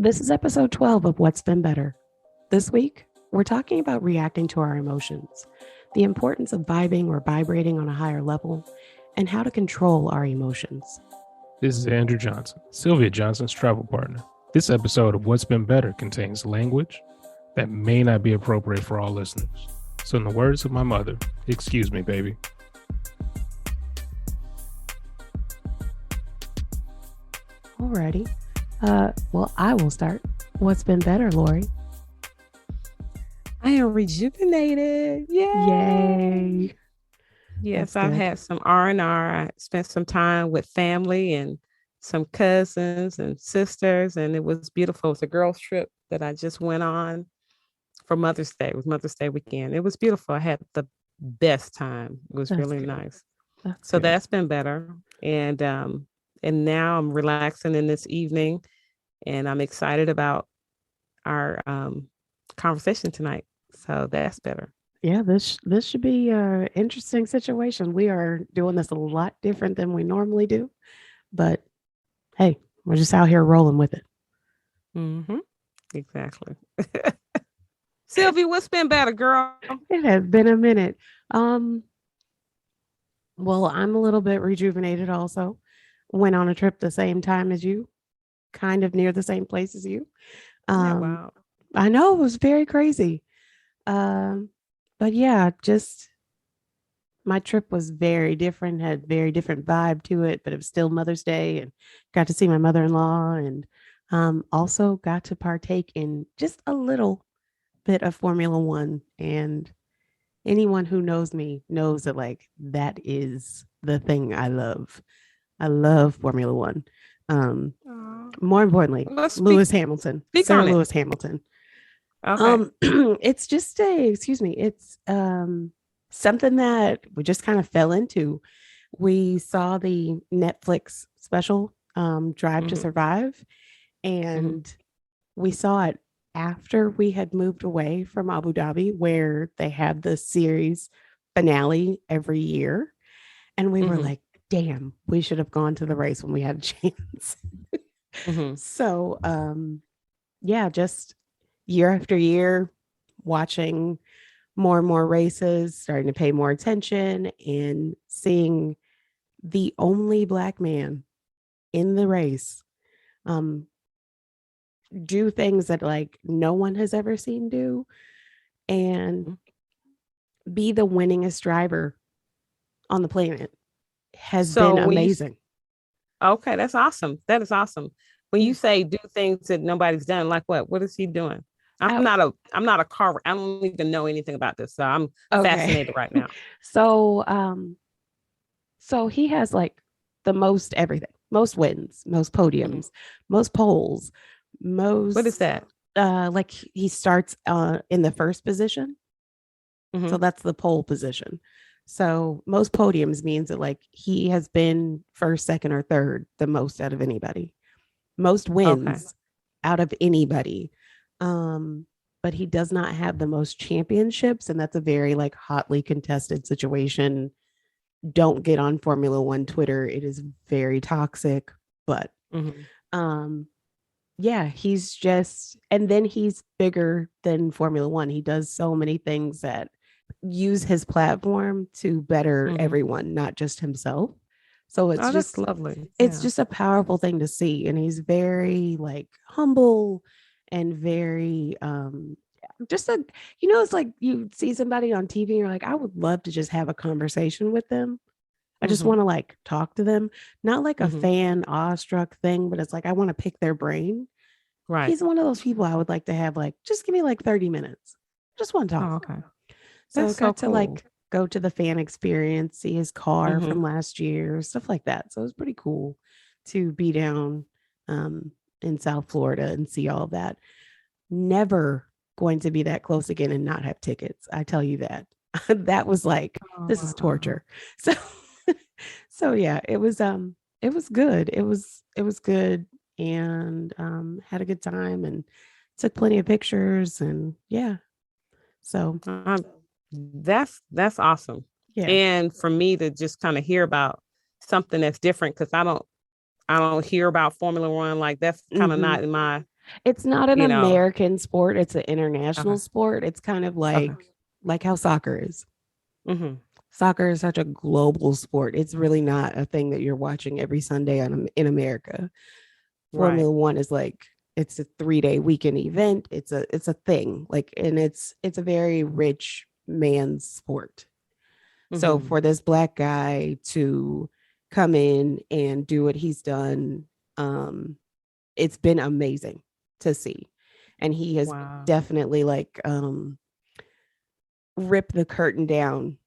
This is episode 12 of What's Been Better. This week, we're talking about reacting to our emotions, the importance of vibing or vibrating on a higher level, and how to control our emotions. This is Andrew Johnson, Sylvia Johnson's travel partner. This episode of What's Been Better contains language that may not be appropriate for all listeners. So in the words of my mother, excuse me, baby. Alrighty. Well, I will start. What's been better, Lori? I am rejuvenated. Yay. Yes, I've had some R&R. I spent some time with family and some cousins and sisters, and it was beautiful. It was a girls' trip that I just went on for Mother's Day. It was Mother's Day weekend. It was beautiful. I had the best time. It was really nice. That's been better. And now I'm relaxing in this evening, and I'm excited about our conversation tonight. So that's better. Yeah, this should be an interesting situation. We are doing this a lot different than we normally do, but hey, we're just out here rolling with it. Mm-hmm. Exactly. Sylvie, what's been better, girl? It has been a minute. Well, I'm a little bit rejuvenated also. Went on a trip the same time as you, kind of near the same place as you. Wow. I know, it was very crazy. But yeah, just my trip was very different, had very different vibe to it, but it was still Mother's Day and got to see my mother-in-law and also got to partake in just a little bit of Formula One. And anyone who knows me knows that that is the thing I love. I love Formula One. More importantly, Lewis Hamilton, Sir Lewis Hamilton. Okay. It's just it's something that we just kind of fell into. We saw the Netflix special, Drive to Survive, and we saw it after we had moved away from Abu Dhabi, where they have the series finale every year. And we were like, damn, we should have gone to the race when we had a chance. So, yeah, just year after year, watching more and more races, starting to pay more attention and seeing the only Black man in the race do things that no one has ever seen do and be the winningest driver on the planet has been amazing. Okay, that's awesome. That is awesome. When you say do things that nobody's done, like what is he doing? I'm not a car. I don't even know anything about this. So I'm fascinated right now. So he has the most everything, most wins, most podiums, most poles, most. What is that? He starts in the first position. So that's the pole position. So most podiums means that he has been first, second, or third the most out of anybody. Most wins out of anybody. But he does not have the most championships, and that's a very hotly contested situation. Don't get on Formula One Twitter. It is very toxic, but yeah, he's just, and then he's bigger than Formula One. He does so many things that use his platform to better everyone, not just himself. So it's just lovely. It's just a powerful thing to see. And he's very humble and very just it's you see somebody on TV and you're like, I would love to just have a conversation with them. I just want to talk to them, not a fan awestruck thing, but it's I want to pick their brain. Right. He's one of those people I would like to have just give me 30 minutes. Just want to talk. Oh, okay. So I got to go to the fan experience, see his car from last year, stuff like that. So it was pretty cool to be down in South Florida and see all of that. Never going to be that close again and not have tickets. I tell you that. That was this is torture. So yeah, it was good. It was good, and had a good time and took plenty of pictures, and yeah. So that's awesome. Yeah. And for me to just kind of hear about something that's different, because I don't hear about Formula One. That's kind of not in my It's not an you know. American sport. It's an international Okay. sport. It's kind of Okay. like how soccer is. Mm-hmm. Soccer is such a global sport. It's really not a thing that you're watching every Sunday in America. Right. Formula One is like it's a 3-day weekend event. It's a thing. Like, and it's a very rich man's sport. So Mm-hmm. for this black guy to come in and do what he's done, it's been amazing to see. And he has Wow. definitely like ripped the curtain down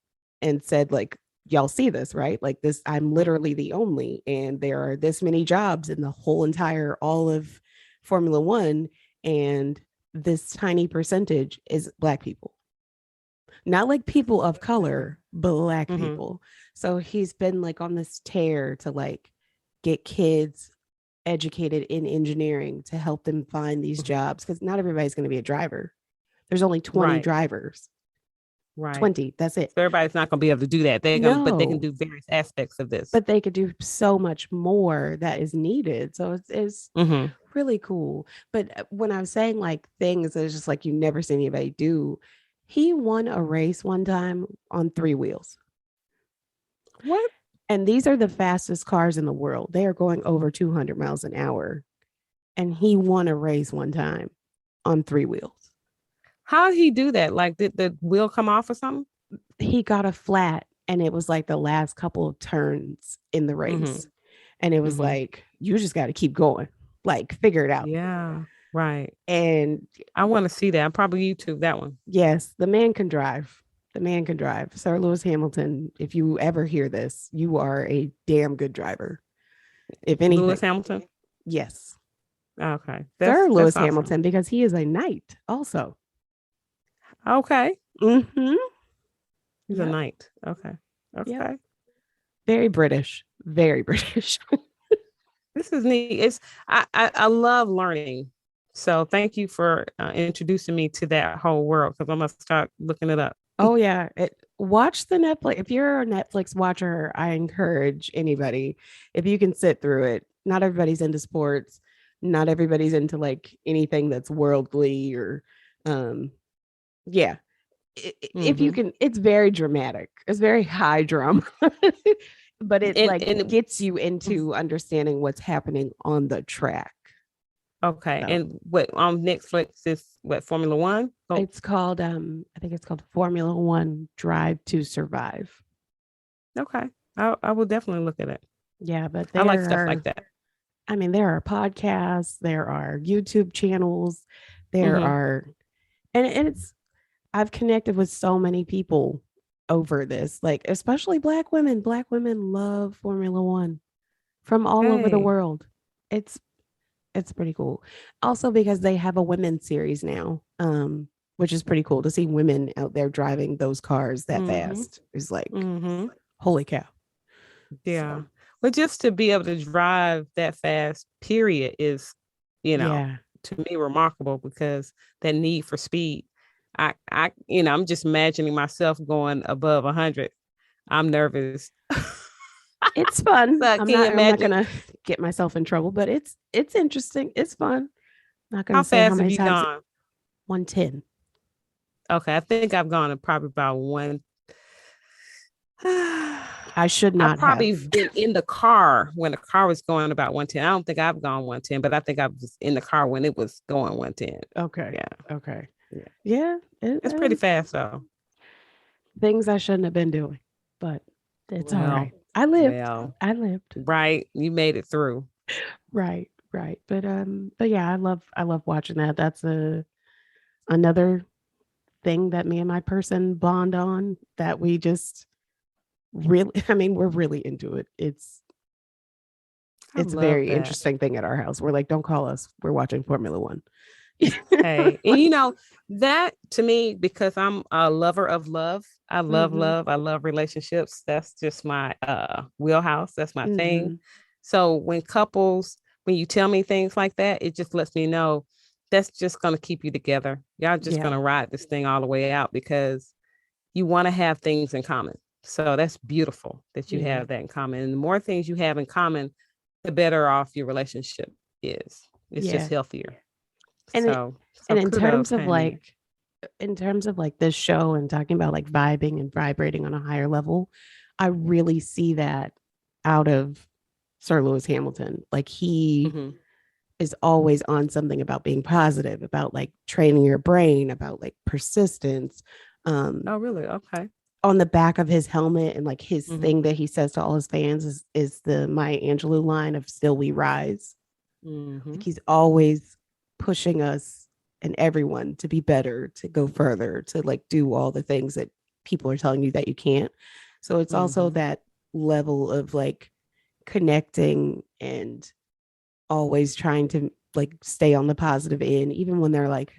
and said, like, y'all see this, right? Like this, I'm literally the only, and there are this many jobs in the whole entire all of Formula One, and this tiny percentage is black people. Not like people of color, black Mm-hmm. people. So he's been like on this tear to like get kids educated in engineering to help them find these jobs, because not everybody's going to be a driver. There's only 20 Right. drivers. Right. 20, that's it. So everybody's not going to be able to do that. But they can No, do various aspects of this. but they could do so much more that is needed. So it's Mm-hmm. really cool. But when I was saying like things, it's just like you never see anybody do. He won a race one time on 3 wheels. What? And these are the fastest cars in the world. They are going over 200 miles an hour. And he won a race one time on 3 wheels. How did he do that? Like, did the wheel come off or something? He got a flat, and it was like the last couple of turns in the race. Mm-hmm. And it was Mm-hmm. like, you just got to keep going, like, figure it out. Yeah. Right. And I want to see that. I'll probably YouTube that one. yes, the man can drive. The man can drive. Sir Lewis Hamilton, if you ever hear this, you are a damn good driver. If anything, Lewis Hamilton. yes. Okay. Sir Lewis That's awesome. Hamilton, because he is a knight also. Okay. Mm-hmm. He's a knight. Okay. Okay. Yep. Very British. Very British. This is neat. I love learning. So thank you for introducing me to that whole world, because I'm gonna start looking it up. Oh yeah. Watch the Netflix. If you're a Netflix watcher, I encourage anybody, if you can sit through it. Not everybody's into sports. Not everybody's into like anything that's worldly or yeah. If you can, it's very dramatic. It's very high drama. But it like gets you into understanding what's happening on the track. Okay. So. And what on Netflix is what, Formula One? Oh. It's called I think it's called Formula One Drive to Survive. Okay. I will definitely look at it. Yeah, but I like stuff like that. I mean, there are podcasts, there are YouTube channels, there are, and it's, I've connected with so many people over this, like especially Black women. Black women love Formula One from all over the world. It's pretty cool. Also because they have a women's series now, which is pretty cool to see women out there driving those cars that fast. It's like, holy cow. Yeah. So. But just to be able to drive that fast, period, is, to me remarkable, because that need for speed. I'm just imagining myself going above 100. I'm nervous. It's fun. So I'm not gonna get myself in trouble, but it's interesting. It's fun. Not gonna say how many times. Gone? 110. Okay, I think I've gone probably about one. I should not. I've probably been in the car when the car was going about 110. I don't think I've gone 110, but I think I was in the car when it was going 110. Okay. Yeah. Okay. Yeah. It's pretty fast though. Things I shouldn't have been doing, but it's all right. I lived. Right. You made it through. Right. But yeah, I love watching that. That's another thing that me and my person bond on, that we just really, I mean, we're really into it. It's a very interesting thing at our house. We're like, don't call us. We're watching Formula One. Hey, and that to me, because I'm a lover of love. I love love. I love relationships. That's just my wheelhouse. That's my thing. So when you tell me things like that, it just lets me know that's just going to keep you together. Y'all just going to ride this thing all the way out, because you want to have things in common. So that's beautiful that you have that in common. And the more things you have in common, the better off your relationship is. It's just healthier. And So in kudos, terms of honey. this show and talking about like vibing and vibrating on a higher level, I really see that out of Sir Lewis Hamilton. Like he Mm-hmm. is always on something about being positive, about like training your brain, about like persistence. Um, Oh, really? Okay. on the back of his helmet and like his Mm-hmm. thing that he says to all his fans is the Maya Angelou line of "Still we rise." Mm-hmm. Like he's always pushing us and everyone to be better, to go further, to like do all the things that people are telling you that you can't. So it's also Mm-hmm. that level of like connecting and always trying to like stay on the positive end, even when they're like,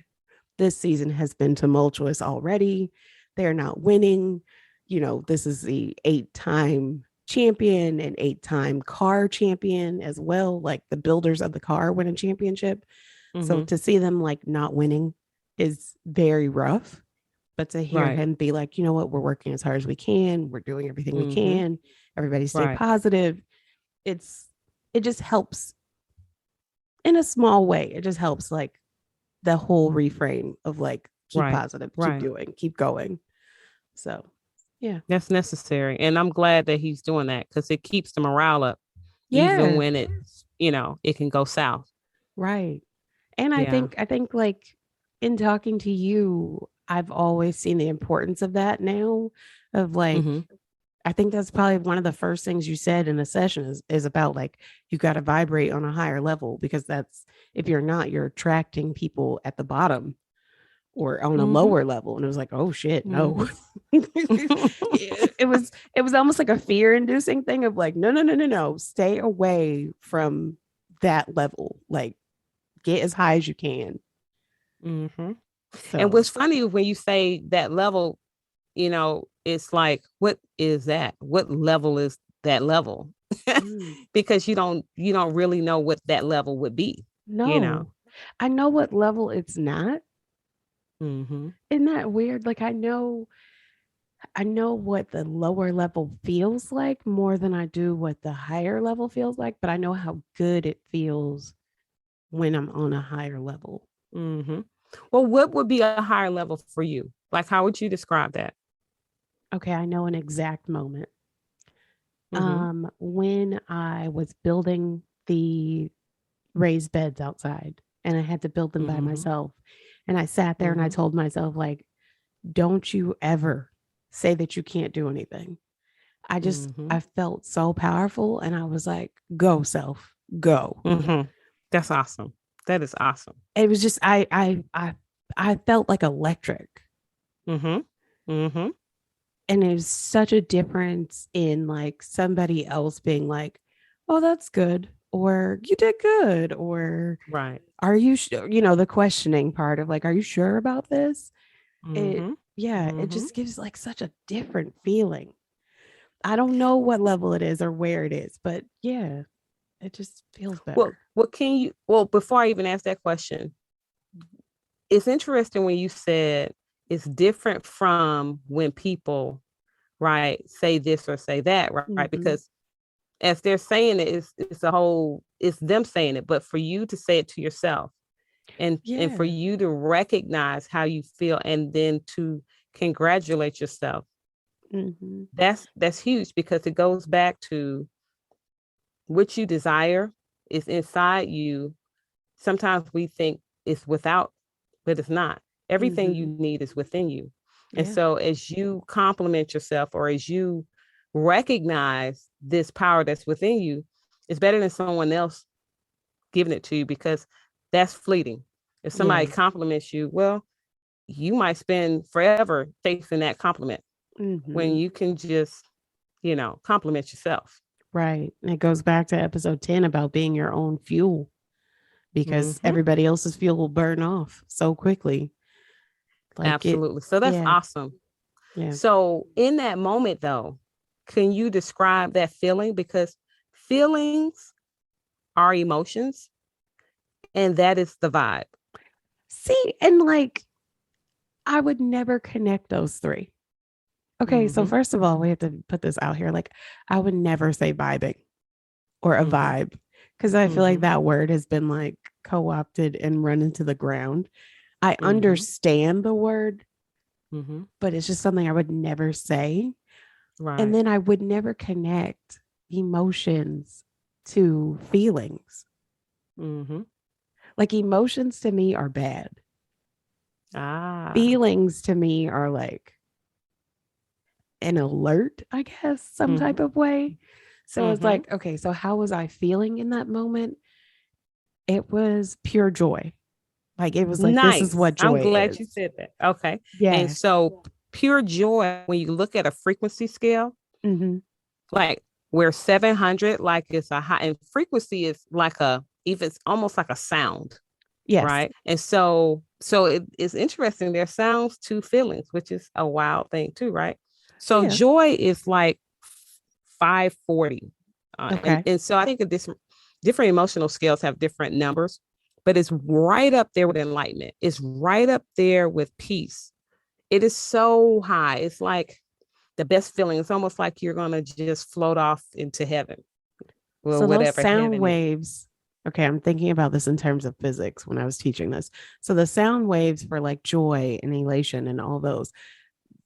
this season has been tumultuous already. They're not winning. You know, this is the 8-time champion and 8-time car champion as well. Like the builders of the car win a championship. So Mm-hmm. to see them like not winning is very rough. But to hear Right. him be like, you know what, we're working as hard as we can. We're doing everything we Mm-hmm. can. Everybody stay Right. positive. It's it just helps in a small way. It just helps like the whole reframe of like keep Right. positive, keep Right. doing, keep going. So yeah. That's necessary. And I'm glad that he's doing that because it keeps the morale up, even Yeah. when it can go south. Right. And Yeah. I think like in talking to you, I've always seen the importance of that now of like Mm-hmm. I think that's probably one of the first things you said in the session is about like you got to vibrate on a higher level because that's if you're not, you're attracting people at the bottom or on a Mm-hmm. lower level. And it was like, oh shit, no. Mm-hmm. It was almost like a fear inducing thing of like, no, no, no, no, no. Stay away from that level. Like get as high as you can. Mm-hmm. And So what's funny when you say that level, it's like, what is that? What level is that level? mm, Because you don't really know what that level would be, you know. no, I know what level it's not. Mm-hmm. Isn't that weird? Like I know what the lower level feels like more than I do what the higher level feels like, but I know how good it feels when I'm on a higher level. Mm-hmm. Well, what would be a higher level for you? Like, how would you describe that? Okay, I know an exact moment. Mm-hmm. When I was building the raised beds outside and I had to build them by Mm-hmm. myself. And I sat there and I Mm-hmm. told myself, like, don't you ever say that you can't do anything. Mm-hmm. I felt so powerful and I was like, go self, go. Mm-hmm. That's awesome. That is awesome. It was just I felt like electric. Mm-hmm. Mm-hmm. And it was such a difference in like somebody else being like, oh, that's good, or you did good, or Right. are you sure? You know, the questioning part of like, are you sure about this? It, Mm-hmm. yeah, it Mm-hmm. just gives like such a different feeling. I don't know what level it is or where it is, but yeah, it just feels Well, better. what can you? Well, before I even ask that question, it's interesting when you said it's different from when people, right, say this or say that, right? Mm-hmm. Because as they're saying it, it's them saying it, but for you to say it to yourself and for Yeah. you to recognize how you feel and then to congratulate yourself, Mm-hmm. that's huge because it goes back to what you desire is inside you. Sometimes we think it's without, but it's not. Everything you Mm-hmm. need is within you. And Yeah. so as you compliment yourself or as you recognize this power that's within you, it's better than someone else giving it to you because that's fleeting. If somebody Yeah. compliments you, well, you might spend forever chasing that compliment when Mm-hmm. you can just, compliment yourself. Right. And it goes back to episode 10 about being your own fuel because Mm-hmm. everybody else's fuel will burn off so quickly. Like it, Absolutely. So that's yeah, awesome. yeah. So in that moment, though, can you describe that feeling? Because feelings are emotions, and that is the vibe. See, and like I would never connect those three. Okay, so Mm-hmm. first of all, we have to put this out here. Like I would never say vibing or a Mm-hmm. vibe because I feel like that word has been like co-opted and run into the ground. I understand the word, but it's just something I would never say. Right. And then I would never connect emotions to feelings. Like emotions to me are bad. Feelings to me are like an alert, I guess, some type of way. So it's like, okay, so how was I feeling in that moment? It was pure joy. Like it was like, nice. This is what joy is. I'm glad you said that. Okay. Yeah. And so pure joy, when you look at a frequency scale, like where 700, like it's a high, and frequency is like even it's almost like a sound. Yes. Right. And so it's interesting. There's sounds to feelings, which is a wild thing too. Right. So joy is like 540. Okay. And so I think different emotional scales have different numbers, but it's right up there with enlightenment. It's right up there with peace. It is so high. It's like the best feeling. It's almost like you're going to just float off into heaven. Well, so those sound waves. Okay, I'm thinking about this in terms of physics when I was teaching this. So the sound waves for like joy and elation and all those,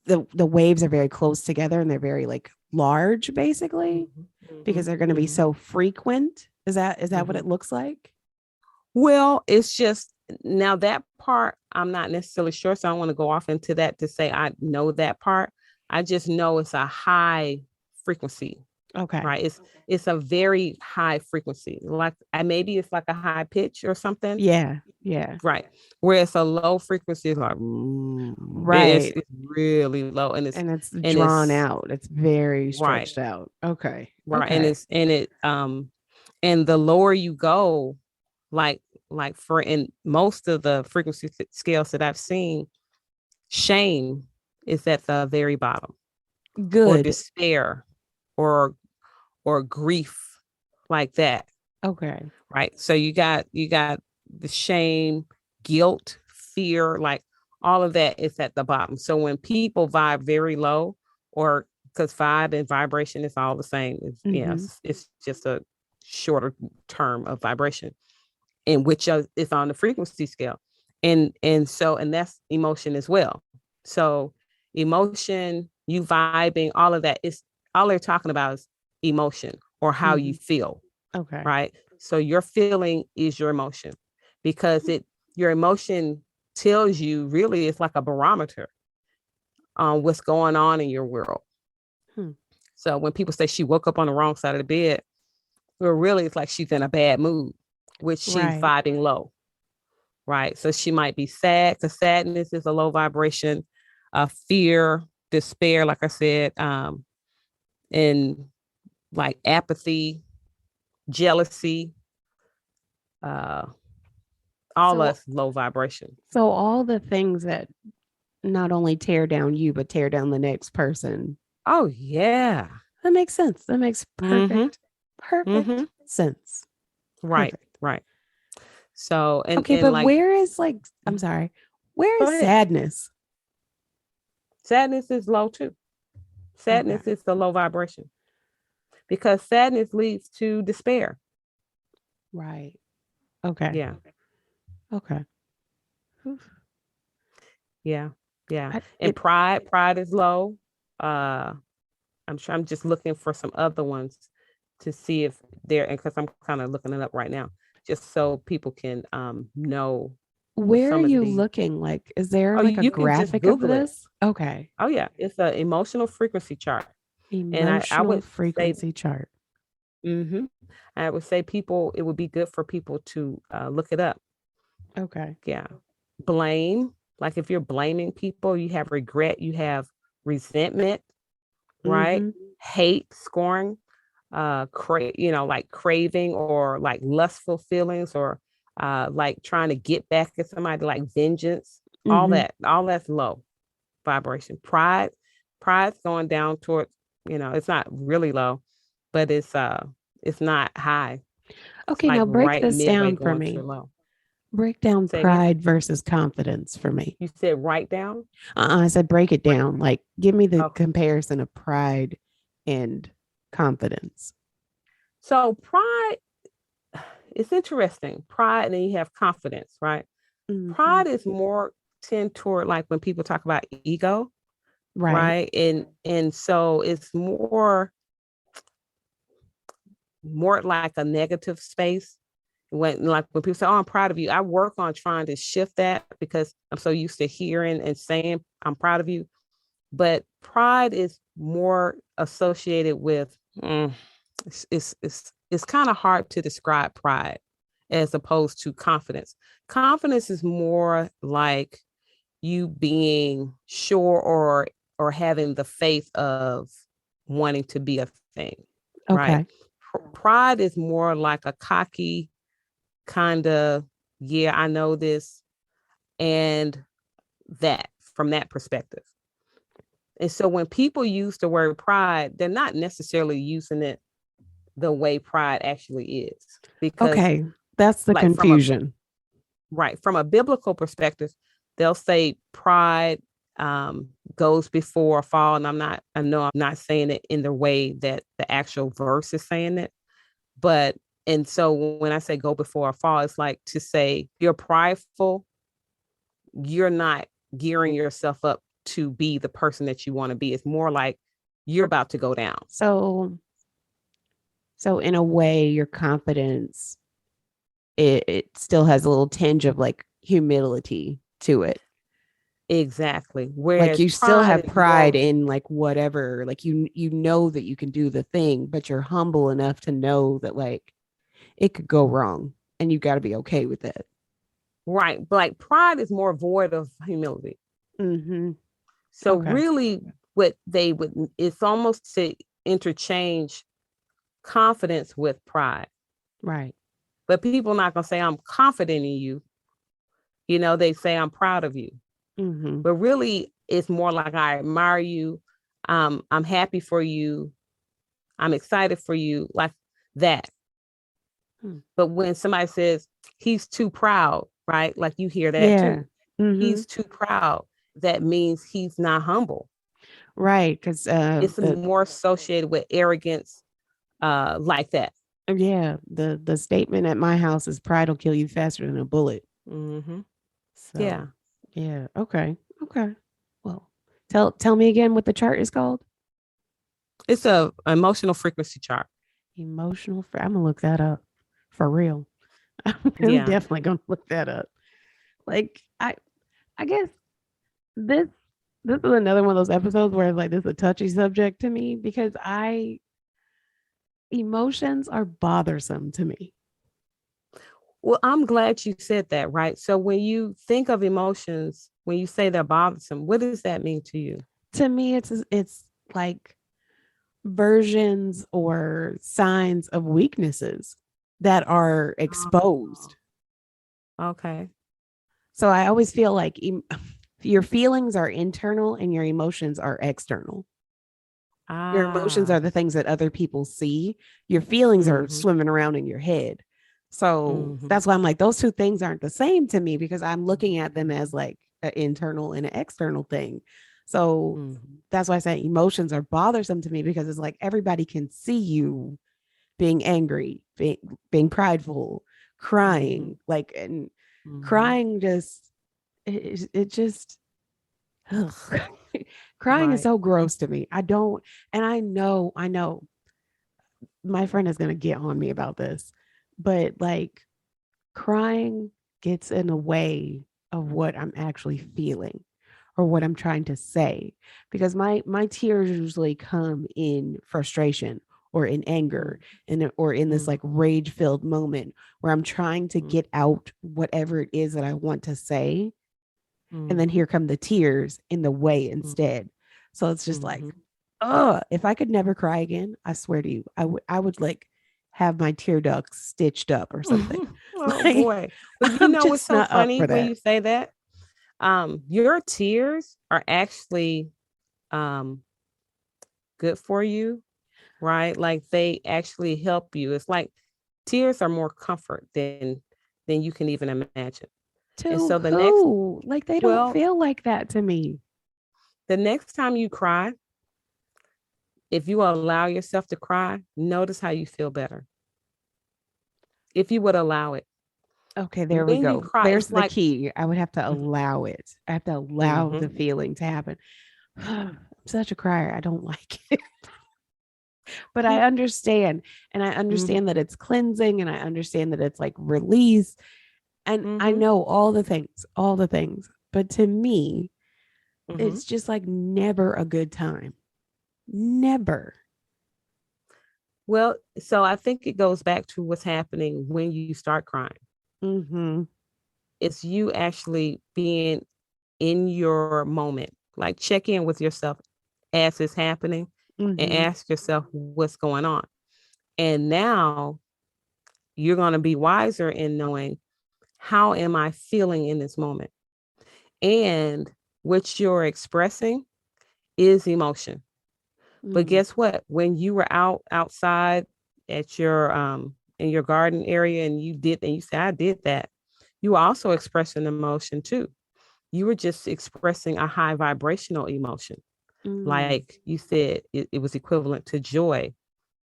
the waves are very close together and they're very like large, basically, because they're going to be so frequent. Is that what it looks like? Well, it's just now that part I'm not necessarily sure, so I don't want to go off into that to say I know that part. I just know it's a high frequency. Okay. Right. It's a very high frequency. Like maybe it's like a high pitch or something. Yeah. Yeah. Right. Where it's a low frequency, it's like right. It's really low and it's drawn out. It's very stretched out. Okay. Right. Okay. And the lower you go, like for in most of the frequency scales that I've seen, shame is at the very bottom. Good. Or despair or grief, like that. Okay. Right. So you got the shame, guilt, fear, like all of that is at the bottom. So when people vibe very low, or because vibe and vibration is all the same, it's just a shorter term of vibration, in which is on the frequency scale. And that's emotion as well. So emotion, you vibing, all of that is all they're talking about is emotion or how you feel. Okay. Right. So your feeling is your emotion, because your emotion tells you, really, it's like a barometer on what's going on in your world. So when people say she woke up on the wrong side of the bed, well, really it's like she's in a bad mood, which she's vibing low. Right. So she might be sad, because sadness is a low vibration, fear, despair, like I said, and like apathy, jealousy, all that's low vibration. So all the things that not only tear down you, but tear down the next person. Oh, yeah. That makes sense. That makes perfect sense. Right. Perfect. Right. So, okay, but where is I'm sorry, where is sadness? Sadness is low too. Sadness is the low vibration, because sadness leads to despair. Right. Okay. Yeah. Okay. Yeah. Yeah. And pride is low. I'm just looking for some other ones to see if they're, because I'm kind of looking it up right now, just so people can know. Where are you looking? Like, is there like a graphic of this? Okay. Oh yeah, it's an emotional frequency chart. Emotional frequency chart. I would say it would be good for people to look it up. Okay. Yeah. Blame, like if you're blaming people, you have regret, you have resentment, right? Hate, scorn, like craving, or like lustful feelings, or like trying to get back at somebody, like vengeance, all that's low vibration. Pride's going down towards, it's not really low, but it's not high. Okay, now break this down for me. Break down pride versus confidence for me. You said write down? I said break it down. Like, give me the comparison of pride and confidence. So pride, it's interesting. Pride, and then you have confidence, right? Mm-hmm. Pride is more tend toward like when people talk about ego, right? And so it's more like a negative space. When people say, "Oh, I'm proud of you," I work on trying to shift that because I'm so used to hearing and saying I'm proud of you. But pride is more associated with it's kind of hard to describe pride as opposed to confidence. Confidence is more like you being sure or having the faith of wanting to be a thing, right? Okay. Pride is more like a cocky kind of, yeah, I know this, and that from that perspective. And so when people use the word pride, they're not necessarily using it the way pride actually is. Because Okay. That's the like confusion. from a biblical perspective, they'll say pride goes before a fall. And I know I'm not saying it in the way that the actual verse is saying it. But, and so when I say go before a fall, it's like to say you're prideful, you're not gearing yourself up to be the person that you want to be. It's more like you're about to go down. So in a way, your confidence, it still has a little tinge of like humility to it. Exactly. Like Whereas you still have pride more, in like whatever, like you know that you can do the thing, but you're humble enough to know that like it could go wrong and you got to be okay with it. right. But like pride is more void of humility. Mm-hmm. So Okay. really what they would, it's almost to interchange confidence with pride. Right. But people are not going to say, I'm confident in you. You know, they say, I'm proud of you. Mm-hmm. But really, it's more like, I admire you. I'm happy for you. I'm excited for you, like that. But when somebody says he's too proud, right? Like you hear that Yeah. too. Mm-hmm. He's too proud. That means he's not humble. Right. Because It's more associated with arrogance, like that. yeah, the statement at my house is pride will kill you faster than a bullet. Mm-hmm. So yeah. Okay. Well, tell me again what the chart is called. It's a emotional frequency chart. I'm gonna look that up for real. I'm Yeah. definitely gonna look that up. Like I guess this this is another one of those episodes where like this is a touchy subject to me because emotions are bothersome to me. Well, I'm glad you said that, right? So when you think of emotions, when you say they're bothersome, what does that mean to you? To me, it's like versions or signs of weaknesses that are exposed. Okay. So I always feel like your feelings are internal and your emotions are external. Your emotions are the things that other people see. Your feelings are swimming around in your head. So that's why I'm like, those two things aren't the same to me because I'm looking at them as like an internal and an external thing. So that's why I say emotions are bothersome to me because it's like everybody can see you being angry, being prideful, crying, like, and crying just, it just, crying is so gross to me. And I know my friend is going to get on me about this, but like crying gets in the way of what I'm actually feeling or what I'm trying to say because my tears usually come in frustration or in anger or in this like rage filled moment where I'm trying to get out whatever it is that I want to say. And then here come the tears in the way instead. So it's just like, oh, if I could never cry again, I swear to you, I would like have my tear ducts stitched up or something. Oh like, boy. But you I'm know what's just so not up funny for when that. you say that? Your tears are actually good for you, right? Like they actually help you. It's like tears are more comfort than you can even imagine. And To so who? Like they don't well, feel like that to me. the next time you cry, if you allow yourself to cry, notice how you feel better. if you would allow it. Okay, there we When you go. cry, There's it's the like, key. I would have to allow it. I have to allow the mm-hmm, feeling to happen. I'm such a crier. I don't like it. But I understand. And I understand that it's cleansing, and I understand that it's like release. And I mm-hmm, know all the things, all the things. But to me, mm-hmm. it's just like never a good time. Never. Well, so I think it goes back to what's happening when you start crying. Mm-hmm. It's you actually being in your moment. Like, check in with yourself as it's happening and Mm-hmm. ask yourself what's going on. And now you're going to be wiser in knowing, how am I feeling in this moment? And what you're expressing is emotion. But Mm-hmm. guess what? When you were outside at your in your garden area, and you say, I did that, you were also expressing emotion too. You were just expressing a high vibrational emotion. Mm. Like you said, it was equivalent to joy,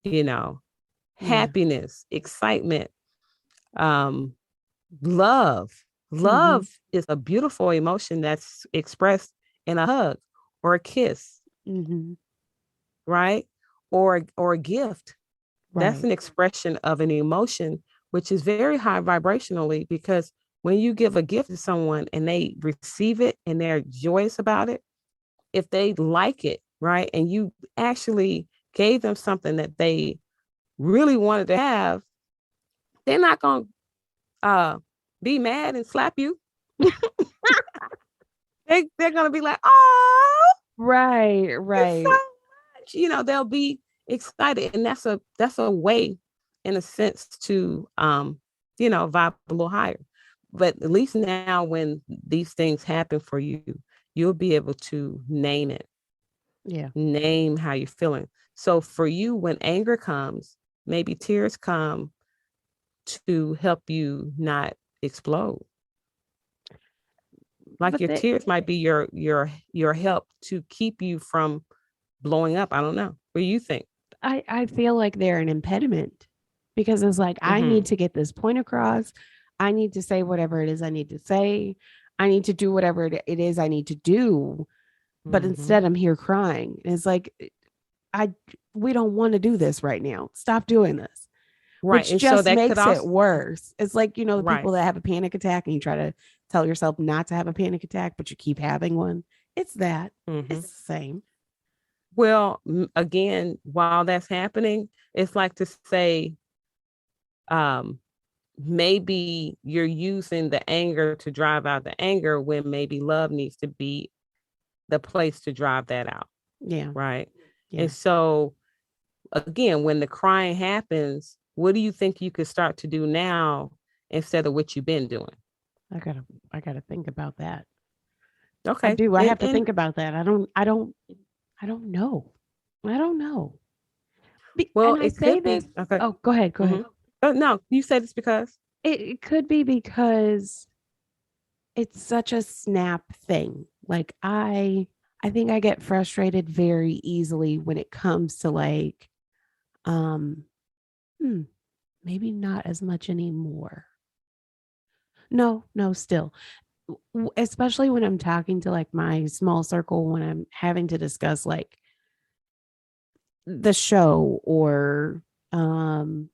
you know, Yeah. happiness, excitement, um, love. Mm-hmm. Love is a beautiful emotion that's expressed in a hug or a kiss, Mm-hmm. right? Or a gift. That's Right. an expression of an emotion, which is very high vibrationally, because when you give a gift to someone and they receive it and they're joyous about it, if they like it, right, and you actually gave them something that they really wanted to have, they're not going to be mad and slap you. They're going to be like, oh, Right. it's so Right. much. They'll be excited. And that's a way, in a sense, to vibe a little higher. But at least now, when these things happen for you, you'll be able to name it. Yeah. Name how you're feeling. So for you, when anger comes, maybe tears come to help you not explode. Like, But your tears might be your help to keep you from blowing up. I don't know. What do you think? I feel like they're an impediment, because it's like I Mm-hmm. need to get this point across. I need to say whatever it is I need to say. I need to do whatever it is I need to do. But Mm-hmm. instead I'm here crying. And it's like I we don't want to do this right now. Stop doing this. Right. Which And so just that could makes it also, worse. It's like, the right. people that have a panic attack and you try to tell yourself not to have a panic attack, but you keep having one. It's that. Mm-hmm. It's the same. Well, again, while that's happening, it's like to say, um, maybe you're using the anger to drive out the anger, when maybe love needs to be the place to drive that out. Yeah. Right. Yeah. And so, again, when the crying happens, what do you think you could start to do now instead of what you've been doing? I gotta I gotta think about that. I Okay. do. I And have to think about that. I don't know. I don't know. well, And I it say could this. be okay. Oh, go ahead. Go Mm-hmm. ahead. No, you said it's because. It could be because it's such a snap thing. Like I think I get frustrated very easily when it comes to like um hmm, maybe not as much anymore. No, no, still. Especially when I'm talking to like my small circle, when I'm having to discuss like the show or um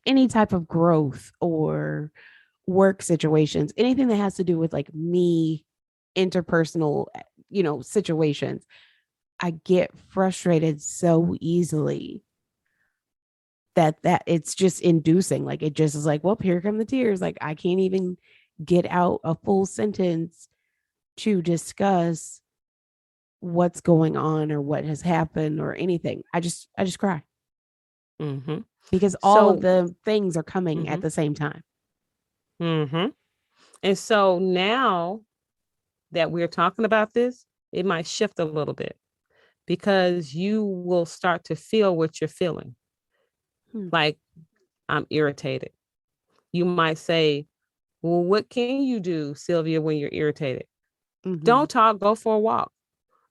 any type of growth or work situations, anything that has to do with like me, interpersonal, situations. I get frustrated so easily that it's just inducing. Like it just is like, well, here come the tears. Like I can't even get out a full sentence to discuss what's going on or what has happened or anything. I just cry Mm-hmm. because all of So, the things are coming mm-hmm. at the same time. Mm-hmm. And so now that we're talking about this, it might shift a little bit, because you will start to feel what you're feeling. Hmm. Like, I'm irritated. You might say, well, what can you do, Sylvia, when you're irritated? Mm-hmm. Don't talk, go for a walk,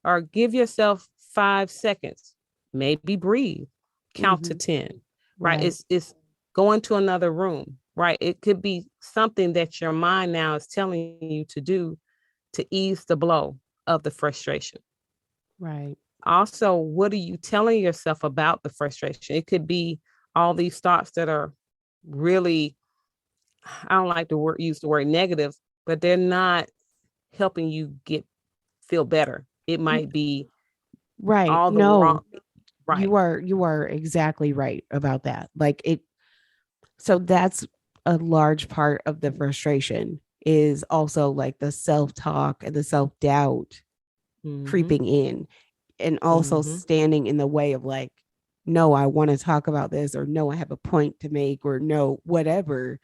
or give yourself 5 seconds. Maybe breathe, count to Mm-hmm. 10, right? Right. It's go into another room, right? It could be something that your mind now is telling you to do to ease the blow of the frustration. Right. Also, what are you telling yourself about the frustration? It could be all these thoughts that are really, I don't like to use the word negative, but they're not helping you feel better. It might be Right. all the No, wrong, right. you are exactly right about that. Like it, so that's a large part of the frustration is also like the self-talk and the self-doubt Mm-hmm. creeping in, and also Mm-hmm. standing in the way of like, no, I want to talk about this, or no, I have a point to make, or no, whatever.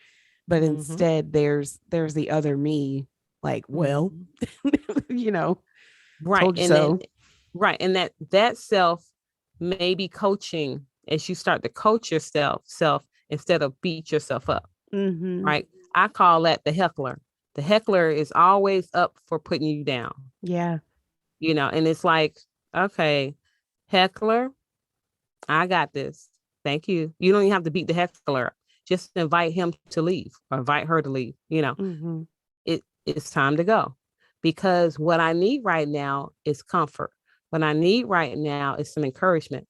But Mm-hmm. instead there's the other me, like, well, Mm-hmm. you know, Right. told you And then so. right. And that self may be coaching as you start to coach yourself instead of beat yourself up. Mm-hmm. Right. I call that the heckler. The heckler is always up for putting you down. Yeah. And it's like, okay, heckler, I got this. Thank you. You don't even have to beat the heckler up. Just invite him to leave or invite her to leave. Mm-hmm. It's time to go, because what I need right now is comfort. What I need right now is some encouragement,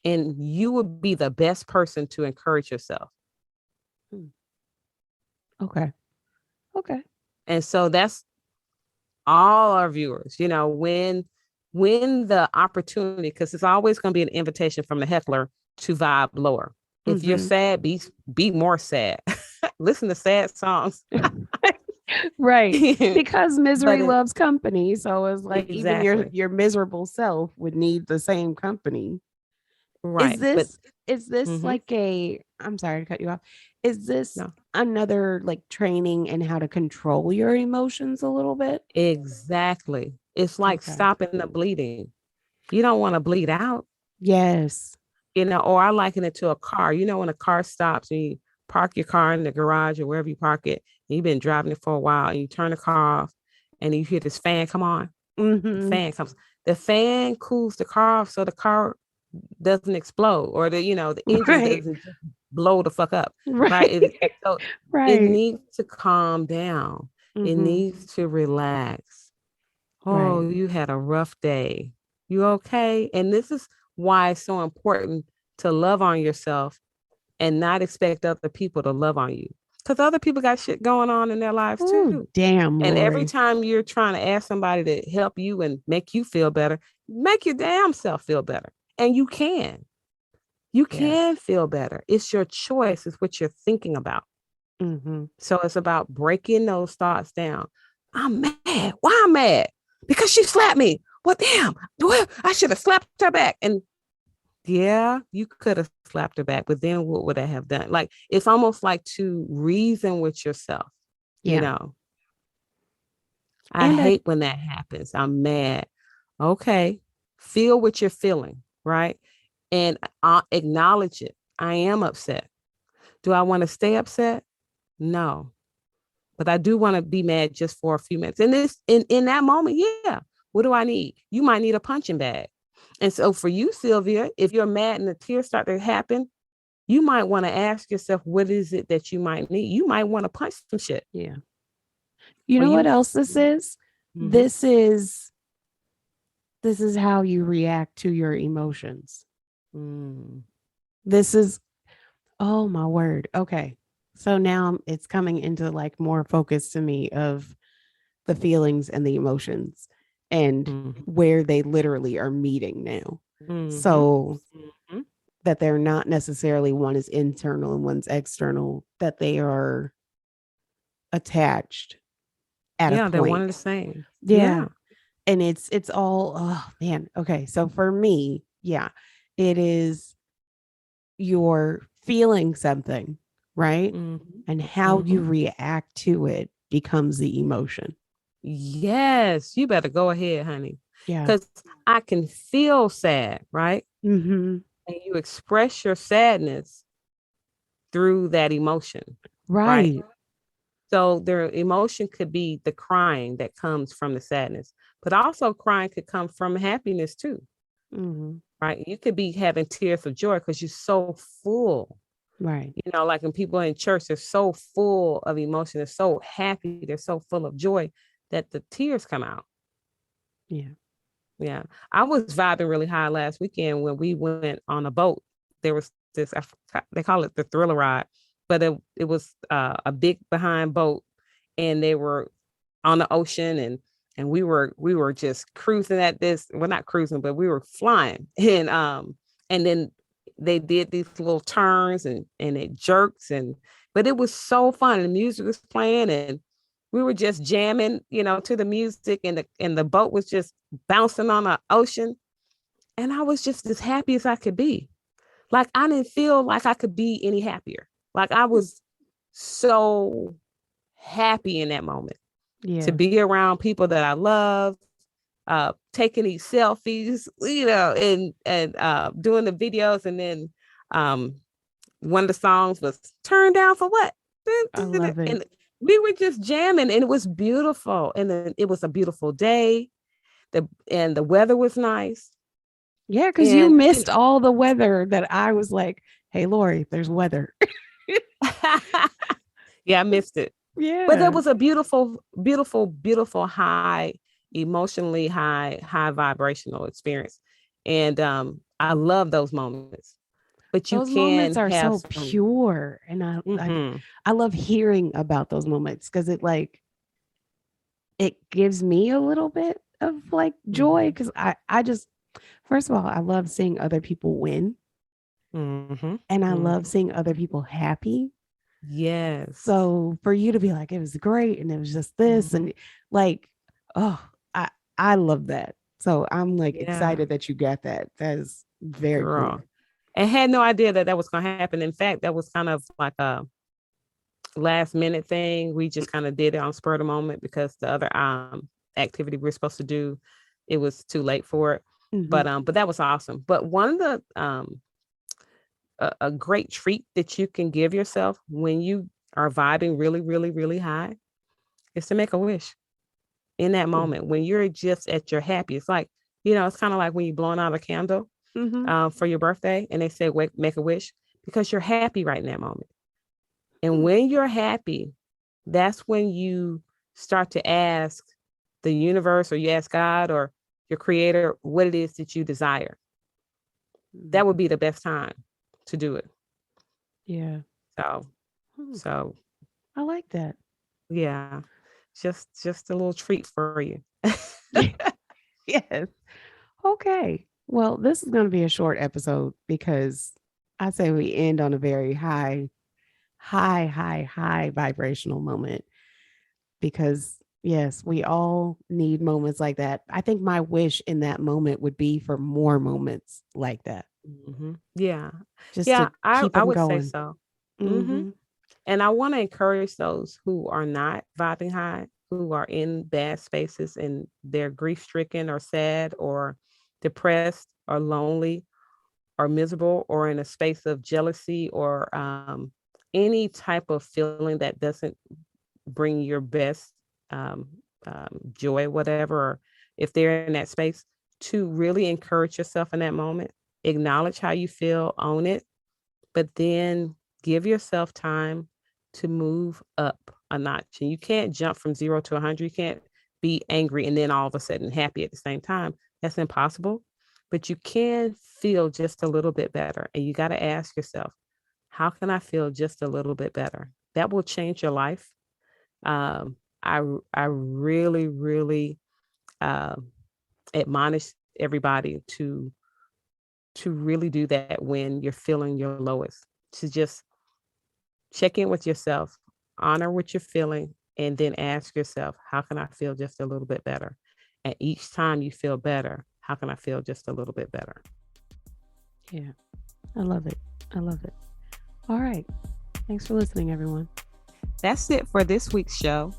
and you would be the best person to encourage yourself. Okay. Okay. And so that's all our viewers, when the opportunity, because it's always going to be an invitation from the heckler to vibe lower. If you're Mm-hmm. sad, be more sad. Listen to sad songs. Right. Because misery But loves company. So it's like even exactly your miserable self would need the same company. Is right. But this mhm, like a, I'm sorry to cut you off. Is this no, another like training in how to control your emotions a little bit? exactly. It's like Okay. stopping the bleeding. You don't want to bleed out, Yes. or I liken it to a car. When a car stops and you park your car in the garage or wherever you park it, and you've been driving it for a while, and you turn the car off and you hear this fan come on. The Mm-hmm. fan comes. The fan cools the car off so the car doesn't explode, or the engine Right. doesn't just blow the fuck up. Right. Right. So it Right. needs to calm down. It Mm-hmm. needs to relax. Right. Oh, you had a rough day. You okay? And this is why it's so important to love on yourself and not expect other people to love on you. Because other people got shit going on in their lives Oh, too. damn, And every Lori. time you're trying to ask somebody to help you and make you feel better, make your damn self feel better. And you can. You Yeah. can feel better. It's your choice. It's what you're thinking about. Mm-hmm. So it's about breaking those thoughts down. I'm mad. Why I'm mad? Because she slapped me. Well, damn. I should have slapped her back. And yeah, you could have slapped her back, but then what would I have done? Like, it's almost like to reason with yourself. You Yeah. know, I And I hate when that happens. I'm mad. Okay. Feel what you're feeling, right? And I'll acknowledge it. I am upset. Do I want to stay upset? No. But I do want to be mad just for a few minutes. And this in that moment, yeah. What do I need? You might need a punching bag. And so for you, Sylvia, if you're mad and the tears start to happen, you might want to ask yourself, what is it that you might need? You might want to punch some shit. yeah. You Or know what you else this is? mm-hmm. This is this is how you react to your emotions. Mm. This is, oh my word. Okay. So now it's coming into like more focus to me of the feelings and the emotions and Mm-hmm. where they literally are meeting now. Mm-hmm. So Mm-hmm. that they're not necessarily, one is internal and one's external, that they are attached at a Yeah, they're one point. and the same. Yeah. Yeah. And it's all, oh man. Okay. So for me, yeah, it is, you're feeling something, right? Mm-hmm. And how Mm-hmm. you react to it becomes the emotion. Yes, you better go ahead, honey. Yeah. Because I can feel sad, right? Mm-hmm. And you express your sadness through that emotion, right? Right. So their emotion could be the crying that comes from the sadness, but also crying could come from happiness too, Mm-hmm. right? You could be having tears of joy because you're so full. Right. You know, like when people in church, they're so full of emotion, they're so happy, they're so full of joy that the tears come out. Yeah. Yeah. I was vibing really high last weekend when we went on a boat. There was this, they call it the thriller ride, but it was a big behind boat, and they were on the ocean, and we were just cruising at this. Well, not cruising, but we were flying. And then they did these little turns, and it jerks, but it was so fun. The music was playing, and we were just jamming, you know, to the music, and the boat was just bouncing on the ocean. And I was just as happy as I could be. Like, I didn't feel like I could be any happier. Like, I was so happy in that moment to be around people that I love, taking these selfies, you know, and doing the videos. And then one of the songs was "Turn Down for What?" I love it. And we were just jamming, and it was beautiful. And then it was a beautiful day. The weather was nice. Yeah, because you missed all the weather that I was like, hey, Lori, there's weather. Yeah, I missed it. Yeah. But that was a beautiful, beautiful, beautiful high, emotionally high vibrational experience. And I love those moments. But those moments are so pure. And I love hearing about those moments, because it gives me a little bit of like joy, because I just, first of all, I love seeing other people win. And I love seeing other people happy. Yes. So for you to be like, it was great, and it was just this, and like, oh, I love that. So I'm like excited that you got that. That is very cool. I had no idea that was going to happen. In fact, that was kind of like a last minute thing. We just kind of did it on spur of the moment, because the other activity we were supposed to do, it was too late for it. But that was awesome. But one of the a great treat that you can give yourself when you are vibing really, really, really high is to make a wish in that moment when you're just at your happiest. Like, you know, it's kind of like when you're blowing out a candle for your birthday, and they say, make a wish, because you're happy right in that moment. And when you're happy, that's when you start to ask the universe, or you ask God or your creator what it is that you desire. That would be the best time to do it. Yeah. So I like that. Yeah. Just a little treat for you. Yes. Okay. Well, this is going to be a short episode, because I say we end on a very high vibrational moment, because yes, we all need moments like that. I think my wish in that moment would be for more moments like that. Yeah. Just to keep I would going. say so. And I want to encourage those who are not vibing high, who are in bad spaces, and they're grief stricken or sad or depressed or lonely or miserable, or in a space of jealousy, or any type of feeling that doesn't bring your best joy, whatever, or if they're in that space, to really encourage yourself in that moment. Acknowledge how you feel, own it, but then give yourself time to move up a notch. And you can't jump from 0 to 100. You can't be angry and then all of a sudden happy at the same time. That's impossible. But you can feel just a little bit better. And you got to ask yourself, how can I feel just a little bit better? That will change your life. I really, really admonish everybody to really do that when you're feeling your lowest, to just check in with yourself, honor what you're feeling, and then ask yourself, how can I feel just a little bit better? And each time you feel better, how can I feel just a little bit better? Yeah, I love it. I love it. All right. Thanks for listening, everyone. That's it for this week's show.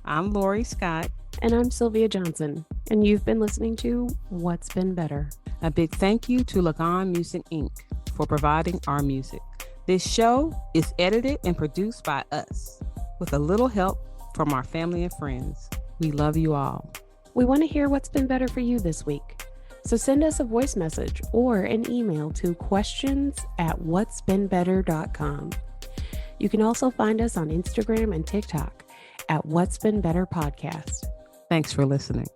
I'm Lori Scott. And I'm Sylvia Johnson. And you've been listening to What's Been Better. A big thank you to Lagon Music Inc. for providing our music. This show is edited and produced by us, with a little help from our family and friends. We love you all. We want to hear what's been better for you this week. So send us a voice message or an email to questions@whatsbeenbetter.com. You can also find us on Instagram and TikTok at What's Been Better Podcast. Thanks for listening.